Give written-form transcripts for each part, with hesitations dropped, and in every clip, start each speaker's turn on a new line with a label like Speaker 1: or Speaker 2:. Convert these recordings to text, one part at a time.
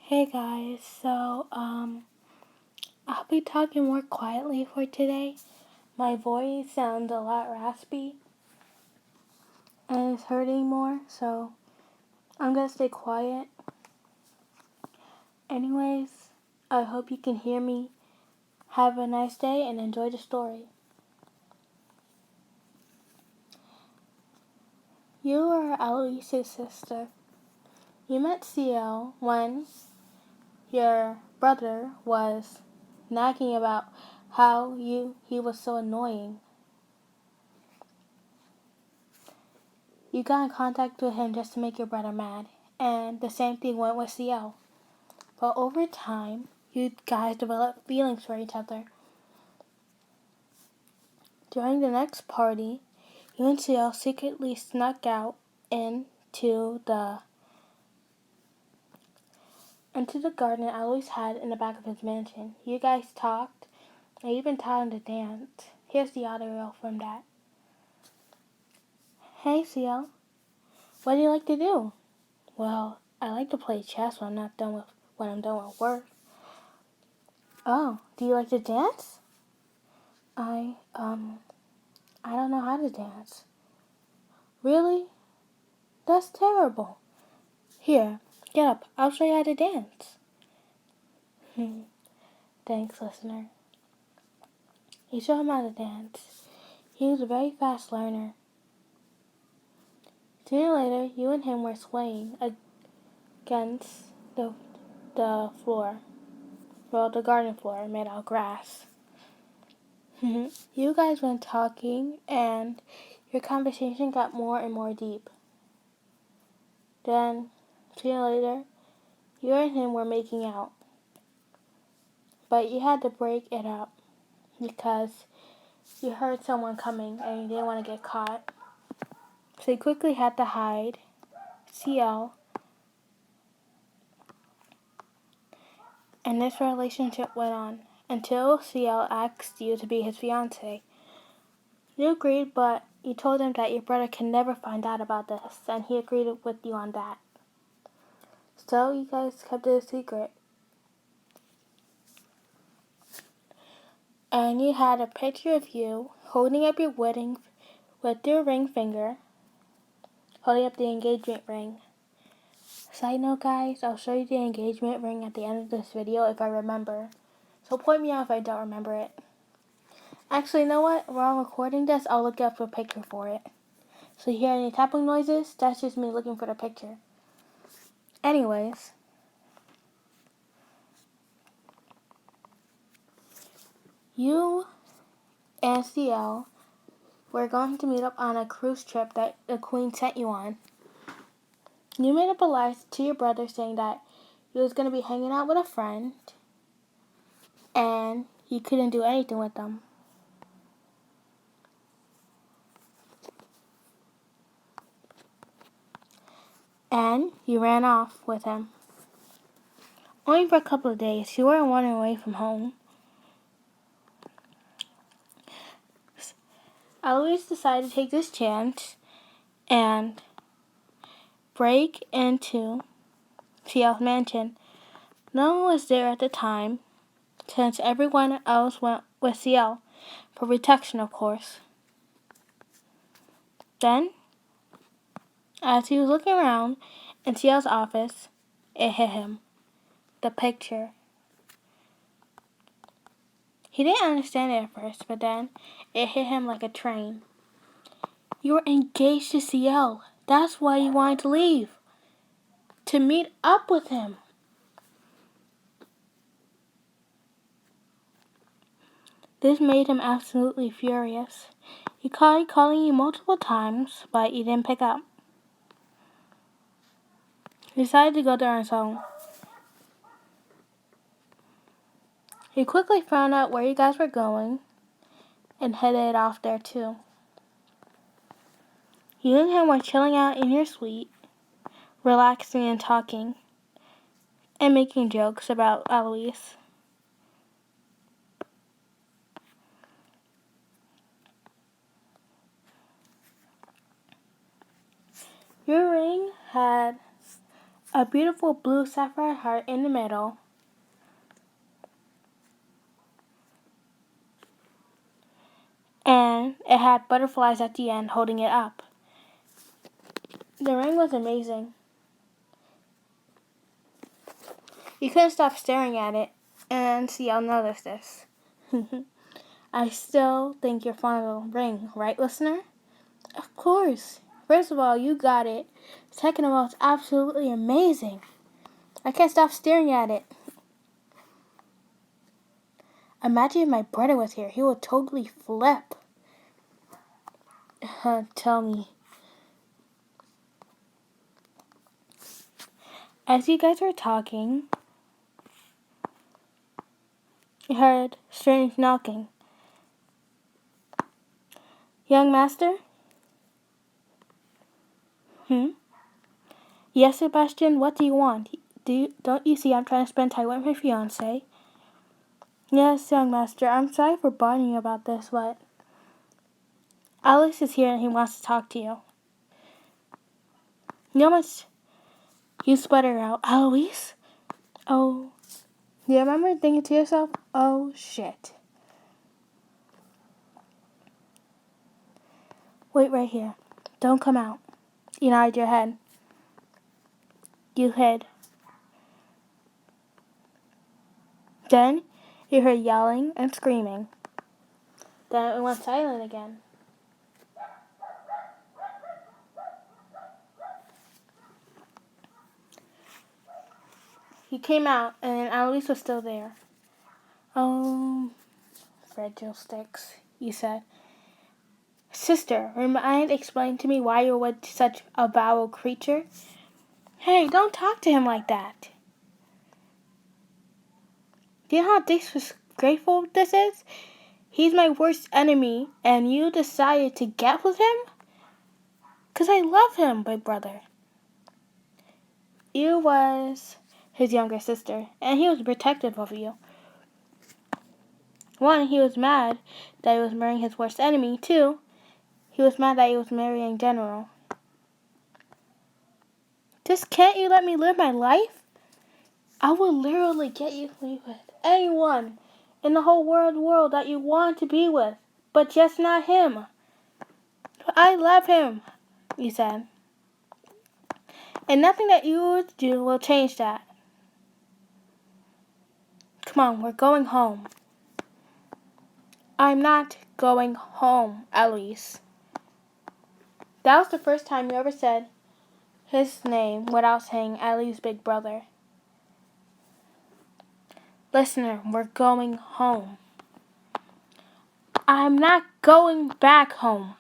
Speaker 1: Hey guys, I'll be talking more quietly for today. My voice sounds a lot raspy and it's hurting more, so I'm gonna stay quiet. Anyways, I hope you can hear me. Have a nice day and enjoy the story. You are Alois' sister. You met Ciel when your brother was nagging about how he was so annoying. You got in contact with him just to make your brother mad, and the same thing went with Ciel. But over time, you guys developed feelings for each other. During the next party, you and Ciel secretly snuck out into the garden Alois had in the back of his mansion. You guys talked and even taught him to dance. Here's the audio from that. Hey Ciel, what do you like to do? Well, I like to play chess when I'm done with work. Oh, do you like to dance? I don't know how to dance. Really? That's terrible. Here, get up. I'll show you how to dance. Thanks, listener. You showed him how to dance. He was a very fast learner. Sooner or later, you and him were swaying against the floor. Well, the garden floor made out of grass. You guys went talking, and your conversation got more and more deep. Then, sooner or later, you and him were making out. But you had to break it up because you heard someone coming and you didn't want to get caught. So you quickly had to hide Ciel. And this relationship went on until Ciel asked you to be his fiancé. You agreed, but you told him that your brother can never find out about this, and he agreed with you on that. So you guys kept it a secret. And you had a picture of you holding up your wedding with your ring finger, holding up the engagement ring. Side note, guys, I'll show you the engagement ring at the end of this video if I remember. So point me out if I don't remember it. Actually, you know what? While I'm recording this, I'll look up a picture for it. So you hear any tapping noises? That's just me looking for the picture. Anyways. You and Ciel were going to meet up on a cruise trip that the Queen sent you on. You made up a lie to your brother saying that you was going to be hanging out with a friend and you couldn't do anything with them. And you ran off with him. Only for a couple of days. You weren't running away from home. Alois decided to take this chance and break into Ciel's mansion. No one was there at the time, since everyone else went with Ciel, for protection, of course. Then, as he was looking around in Ciel's office, it hit him. The picture. He didn't understand it at first, but then it hit him like a train. You were engaged to Ciel. That's why you wanted to leave. To meet up with him. This made him absolutely furious. He tried calling you multiple times, but you didn't pick up. He decided to go there on his own. He quickly found out where you guys were going and headed off there too. You and him were chilling out in your suite, relaxing and talking, and making jokes about Alois. Your ring had a beautiful blue sapphire heart in the middle, and it had butterflies at the end holding it up. The ring was amazing. You couldn't stop staring at it, and Ciel noticed this. I still think you're fond of the ring, right, listener? Of course. First of all, you got it. Second of all, it's absolutely amazing. I can't stop staring at it. Imagine if my brother was here. He would totally flip. Tell me. As you guys were talking, you heard strange knocking. Young master? Yes, Sebastian, what do you want? Don't you see I'm trying to spend time with my fiancé? Yes, young master, I'm sorry for bothering you about this, but Alois is here and he wants to talk to you. You almost... You sputter out, Alois? Oh, do you remember thinking to yourself, oh shit. Wait right here. Don't come out. You nod your head. You hid. Then you heard yelling and screaming. Then it went silent again. You came out and Alois was still there. Oh, fragile sticks, you said. Sister, mind explain to me why you're with such a foul creature? Hey, don't talk to him like that. Do you know how disgraceful this is? He's my worst enemy, and you decided to get with him? 'Cause I love him, my brother. You was his younger sister, and he was protective of you. One, he was mad that he was marrying his worst enemy. Two, he was mad that he was marrying General. Just can't you let me live my life? I will literally get you with anyone in the whole world that you want to be with, but just not him. I love him, you said. And nothing that you would do will change that. Come on, we're going home. I'm not going home, Alois. That was the first time you ever said his name without saying Alois' big brother. Listener, we're going home. I'm not going back home.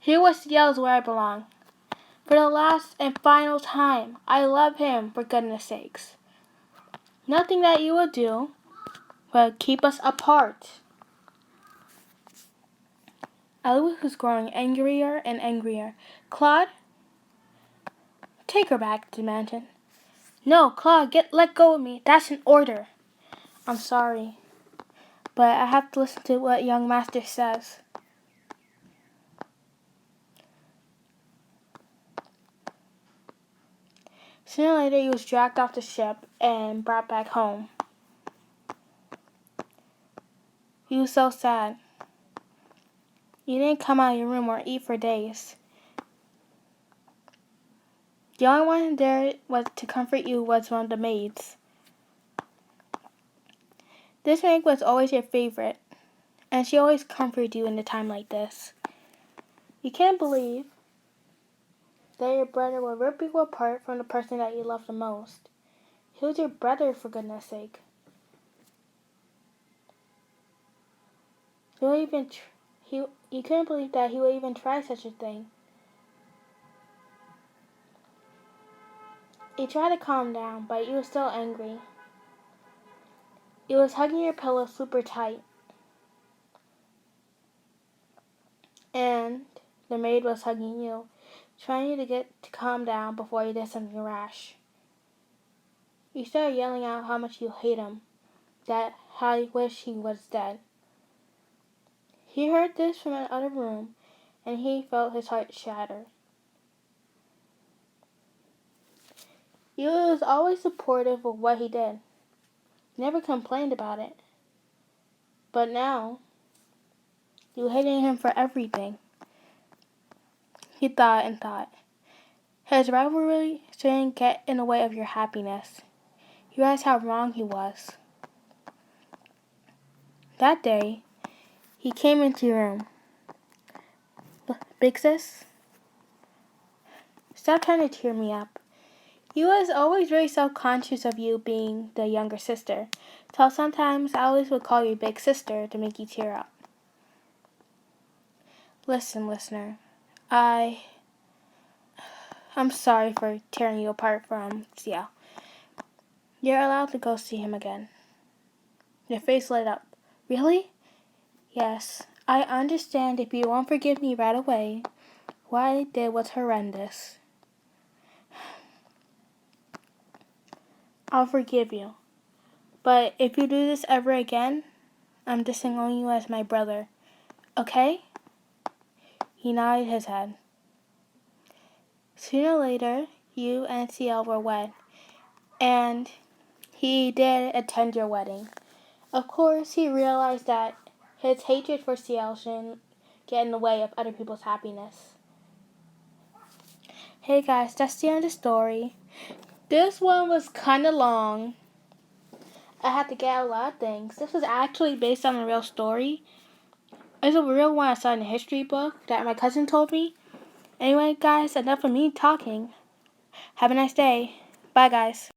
Speaker 1: Here was Ciel's where I belong. For the last and final time, I love him, for goodness sakes. Nothing that you will do will keep us apart. Alois was growing angrier and angrier. Claude, take her back to the mansion. No, Claude, let go of me. That's an order. I'm sorry, but I have to listen to what young master says. Sooner or later, he was dragged off the ship and brought back home. He was so sad. You didn't come out of your room or eat for days. The only one there was to comfort you was one of the maids. This maid was always your favorite, and she always comforted you in a time like this. You can't believe that your brother will rip you apart from the person that you love the most. He was your brother, for goodness sake. You couldn't believe that he would even try such a thing. He tried to calm down, but you were still angry. He was hugging your pillow super tight. And the maid was hugging you, trying you to get to calm down before you did something rash. You started yelling out how much you hate him, that how you wish he was dead. He heard this from another room, and he felt his heart shatter. You was always supportive of what he did. Never complained about it. But now, you hating him for everything. He thought and thought. His rivalry shouldn't get in the way of your happiness. You realized how wrong he was. That day, he came into your room. Big sis, stop trying to cheer me up. He was always very self-conscious of you being the younger sister, so sometimes Alois would call you big sister to make you cheer up. Listen, listener, I'm sorry for tearing you apart from Ciel. You're allowed to go see him again. Your face lit up. Really? Yes, I understand if you won't forgive me right away. What I did was horrendous. I'll forgive you. But if you do this ever again, I'm disowning you as my brother. Okay? He nodded his head. Sooner or later, you and Ciel were wed, and he did attend your wedding. Of course, he realized that his hatred for Ciel shouldn't get in the way of other people's happiness. Hey guys, that's the end of the story. This one was kind of long. I had to get out a lot of things. This was actually based on a real story. It's a real one I saw in a history book that my cousin told me. Anyway, guys, enough of me talking. Have a nice day. Bye, guys.